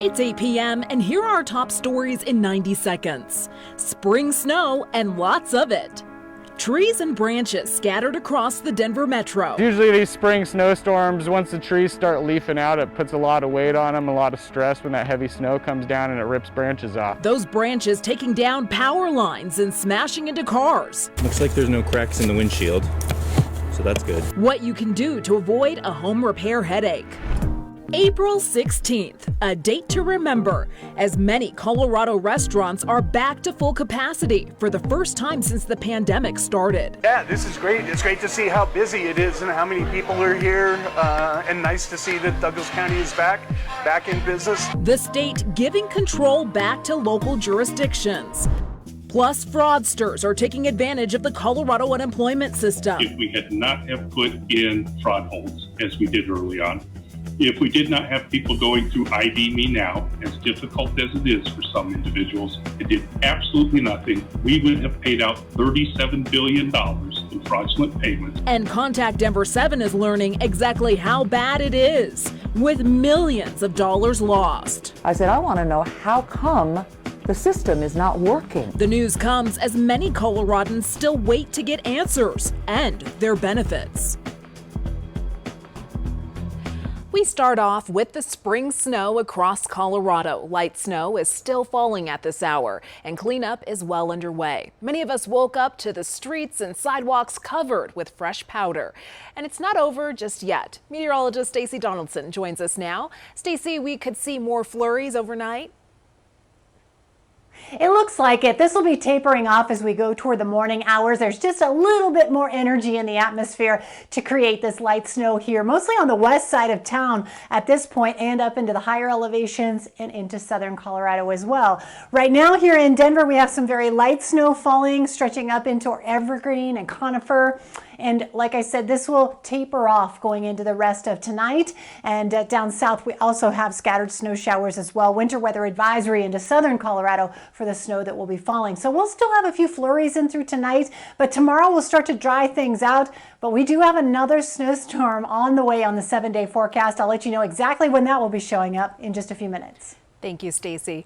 It's 8 p.m. and here are our top stories in 90 seconds. Spring snow and lots of it. Trees and branches scattered across the Denver metro. Usually these spring snowstorms, once the trees start leafing out, it puts a lot of weight on them, a lot of stress when that heavy snow comes down and it rips branches off. Those branches taking down power lines and smashing into cars. Looks like there's no cracks in the windshield, so that's good. What you can do to avoid a home repair headache. April 16th, a date to remember, as many Colorado restaurants are back to full capacity for the first time since the pandemic started. Yeah, this is great. It's great to see how busy it is and how many people are here, and nice to see that Douglas County is back in business. The state giving control back to local jurisdictions. Plus, fraudsters are taking advantage of the Colorado unemployment system. If we had not have put in fraud holds, as we did early on, if we did not have people going through ID Me Now, as difficult as it is for some individuals, and did absolutely nothing, we would have paid out $37 billion in fraudulent payments. And Contact Denver7 is learning exactly how bad it is, with millions of dollars lost. I said, I want to know how come the system is not working. The news comes as many Coloradans still wait to get answers and their benefits. We start off with the spring snow across Colorado. Light snow is still falling at this hour, and cleanup is well underway. Many of us woke up to the streets and sidewalks covered with fresh powder. And it's not over just yet. Meteorologist STACEY Donaldson joins us now. STACEY, we could see more flurries overnight. It looks like it. This will be tapering off as we go toward the morning hours. There's just a little bit more energy in the atmosphere to create this light snow here, mostly on the west side of town at this point and up into the higher elevations and into southern Colorado as well. Right now here in Denver, we have some very light snow falling, stretching up into our evergreen and conifer. And like I said, this will taper off going into the rest of tonight. And down south, we also have scattered snow showers as well. Winter weather advisory into southern Colorado for the snow that will be falling. So we'll still have a few flurries in through tonight, but tomorrow we'll start to dry things out. But we do have another snowstorm on the way on the 7-day forecast. I'll let you know exactly when that will be showing up in just a few minutes. Thank you, STACEY.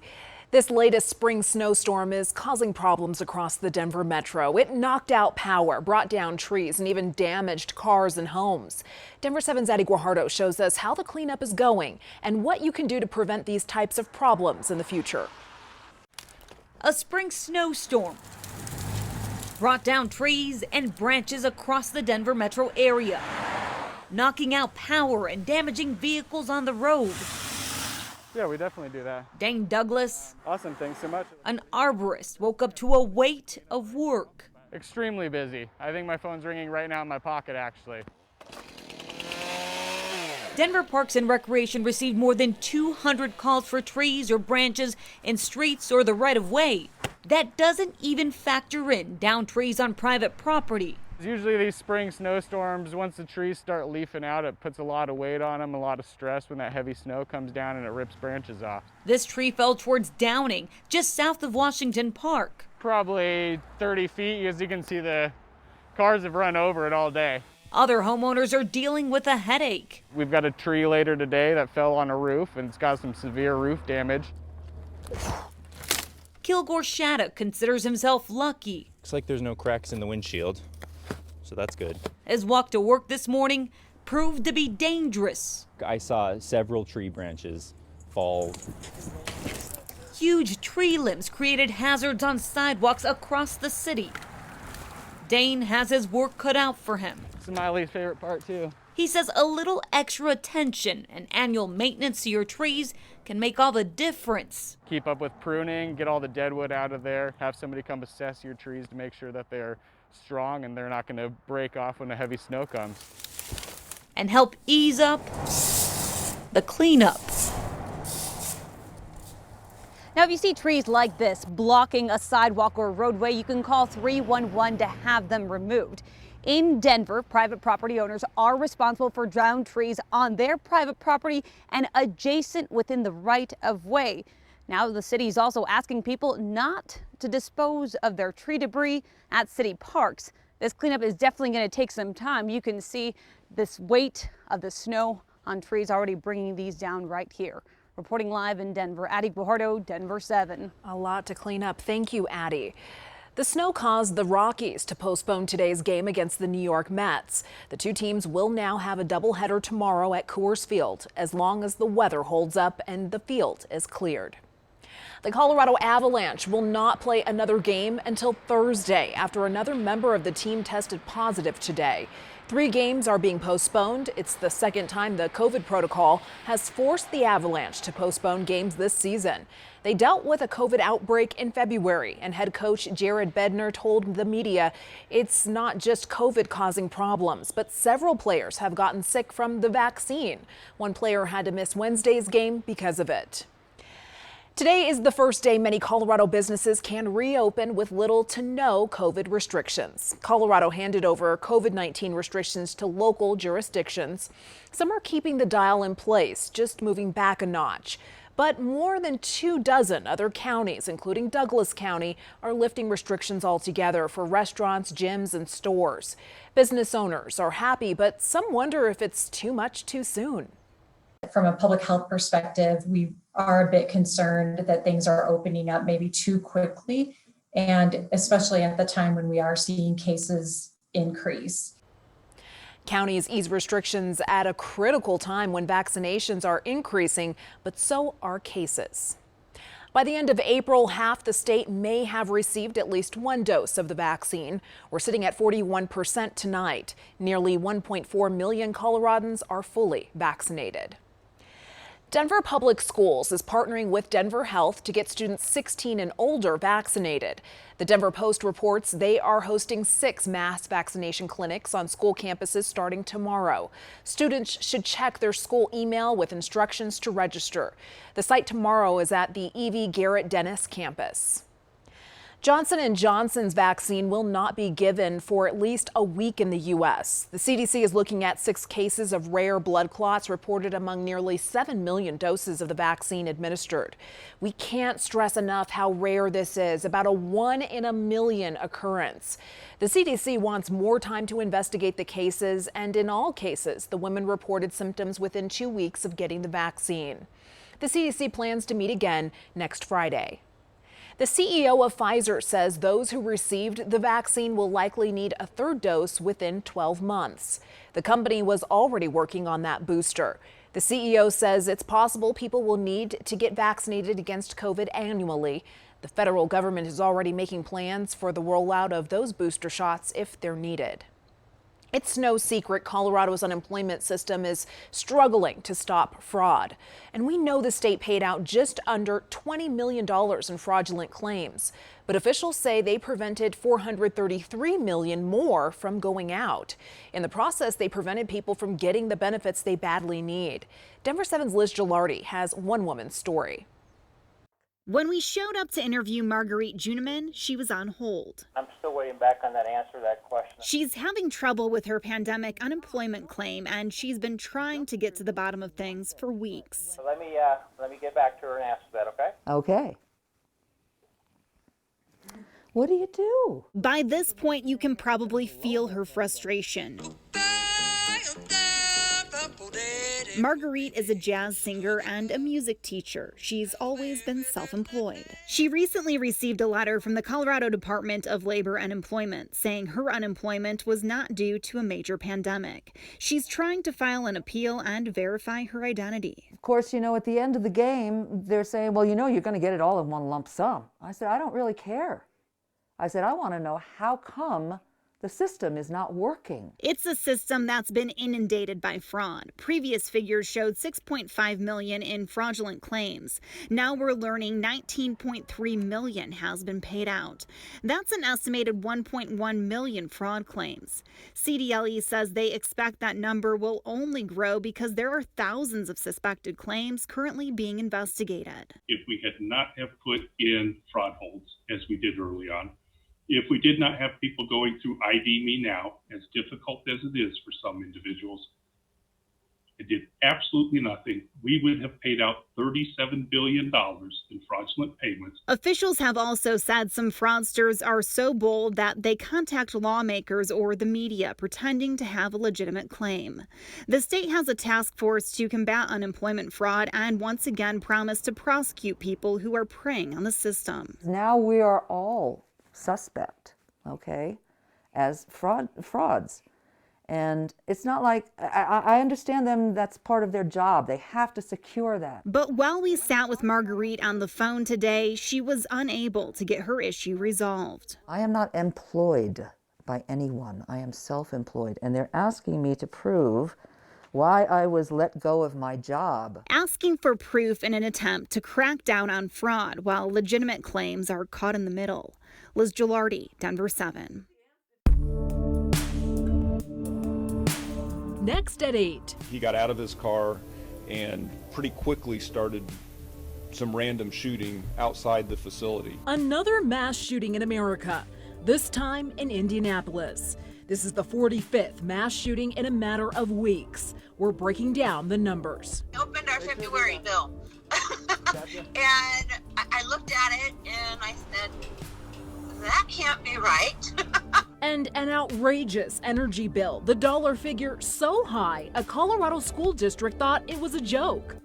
This latest spring snowstorm is causing problems across the Denver metro. It knocked out power, brought down trees, and even damaged cars and homes. Denver7's Addie Guajardo shows us how the cleanup is going and what you can do to prevent these types of problems in the future. A spring snowstorm brought down trees and branches across the Denver metro area, knocking out power and damaging vehicles on the road. Yeah, we definitely do that. Dane Douglas, Awesome, thanks so much. an arborist, woke up to a weight of work. Extremely busy. I think my phone's ringing right now in my pocket, actually. Denver Parks and Recreation received more than 200 calls for trees or branches in streets or the right-of-way. That doesn't even factor in downed trees on private property. Usually these spring snowstorms, once the trees start leafing out, it puts a lot of weight on them, a lot of stress when that heavy snow comes down and it rips branches off. This tree fell towards Downing, just south of Washington Park. Probably 30 feet, as you can see the cars have run over it all day. Other homeowners are dealing with a headache. We've got a tree later today that fell on a roof and it's got some severe roof damage. Kilgore Shattuck considers himself lucky. Looks like there's no cracks in the windshield, so that's good. His walk to work this morning proved to be dangerous. I saw several tree branches fall. Huge tree limbs created hazards on sidewalks across the city. Dane has his work cut out for him. This is my least favorite part too. He says a little extra attention and annual maintenance to your trees can make all the difference. Keep up with pruning, get all the dead wood out of there, have somebody come assess your trees to make sure that they're strong and they're not going to break off when the heavy snow comes. And help ease up the cleanup. Now, if you see trees like this blocking a sidewalk or roadway, you can call 311 to have them removed. In Denver, private property owners are responsible for downed trees on their private property and adjacent within the right-of-way. Now, the city is also asking people not to dispose of their tree debris at city parks. This cleanup is definitely going to take some time. You can see this weight of the snow on trees already bringing these down right here. Reporting live in Denver, Addie Guajardo, Denver7. A lot to clean up. Thank you, Addie. The snow caused the Rockies to postpone today's game against the New York Mets. The two teams will now have a doubleheader tomorrow at Coors Field, as long as the weather holds up and the field is cleared. The Colorado Avalanche will not play another game until Thursday after another member of the team tested positive today. 3 games are being postponed. It's the second time the COVID protocol has forced the Avalanche to postpone games this season. They dealt with a COVID outbreak in February, and head coach Jared Bednar told the media it's not just COVID causing problems, but several players have gotten sick from the vaccine. One player had to miss Wednesday's game because of it. Today is the first day many Colorado businesses can reopen with little to no COVID restrictions. Colorado handed over COVID-19 restrictions to local jurisdictions. Some are keeping the dial in place, just moving back a notch. But more than 24 other counties, including Douglas County, are lifting restrictions altogether for restaurants, gyms, and stores. Business owners are happy, but some wonder if it's too much too soon. From a public health perspective, we are a bit concerned that things are opening up maybe too quickly, and especially at the time when we are seeing cases increase. Counties ease restrictions at a critical time when vaccinations are increasing, but so are cases. By the end of April, half the state may have received at least 1 dose of the vaccine. We're sitting at 41% tonight. Nearly 1.4 million Coloradans are fully vaccinated. Denver Public Schools is partnering with Denver Health to get students 16 and older vaccinated. The Denver Post reports they are hosting 6 mass vaccination clinics on school campuses starting tomorrow. Students should check their school email with instructions to register. The site tomorrow is at the E.V. Garrett Dennis campus. Johnson & Johnson's vaccine will not be given for at least a week in the U.S. The CDC is looking at 6 cases of rare blood clots reported among nearly 7 million doses of the vaccine administered. We can't stress enough how rare this is, about a 1 in a million occurrence. The CDC wants more time to investigate the cases, and in all cases, the women reported symptoms within 2 weeks of getting the vaccine. The CDC plans to meet again next Friday. The CEO of Pfizer says those who received the vaccine will likely need a 3rd dose within 12 months. The company was already working on that booster. The CEO says it's possible people will need to get vaccinated against COVID annually. The federal government is already making plans for the rollout of those booster shots if they're needed. It's no secret Colorado's unemployment system is struggling to stop fraud. And we know the state paid out just under $20 million in fraudulent claims. But officials say they prevented $433 million more from going out. In the process, they prevented people from getting the benefits they badly need. Denver7's Liz Gilardi has one woman's story. When we showed up to interview Marguerite Juneman, she was on hold. I'm still waiting back on that answer to that question. She's having trouble with her pandemic unemployment claim, and she's been trying to get to the bottom of things for weeks. So let me get back to her and answer that, okay? Okay. What do you do? By this point, you can probably feel her frustration. Marguerite is a jazz singer and a music teacher. She's always been self-employed. She recently received a letter from the Colorado Department of Labor and Employment saying her unemployment was not due to a major pandemic. She's trying to file an appeal and verify her identity. Of course, at the end of the game, they're saying, well, you're going to get it all in one lump sum. I said, I don't really care. I said, I want to know how come the system is not working. It's a system that's been inundated by fraud. Previous figures showed 6.5 million in fraudulent claims. Now we're learning 19.3 million has been paid out. That's an estimated 1.1 million fraud claims. CDLE says they expect that number will only grow because there are thousands of suspected claims currently being investigated. If we had not have put in fraud holds, as we did early on, if we did not have people going through ID Me Now, as difficult as it is for some individuals, and did absolutely nothing, we would have paid out $37 billion in fraudulent payments. Officials have also said some fraudsters are so bold that they contact lawmakers or the media pretending to have a legitimate claim. The state has a task force to combat unemployment fraud and once again promised to prosecute people who are preying on the system. Now we are all suspect, okay, as frauds. And it's not like, I understand them, that's part of their job. They have to secure that. But while we sat with Marguerite on the phone today, she was unable to get her issue resolved. I am not employed by anyone. I am self-employed, and they're asking me to prove why I was let go of my job. Asking for proof in an attempt to crack down on fraud while legitimate claims are caught in the middle. Liz Gilardi, Denver7. Next at 8. He got out of his car and pretty quickly started some random shooting outside the facility. Another mass shooting in America, this time in Indianapolis. This is the 45th mass shooting in a matter of weeks. We're breaking down the numbers. We opened our February bill and I looked at it and I said, that can't be right. And an outrageous energy bill. The dollar figure so high, a Colorado school district thought it was a joke.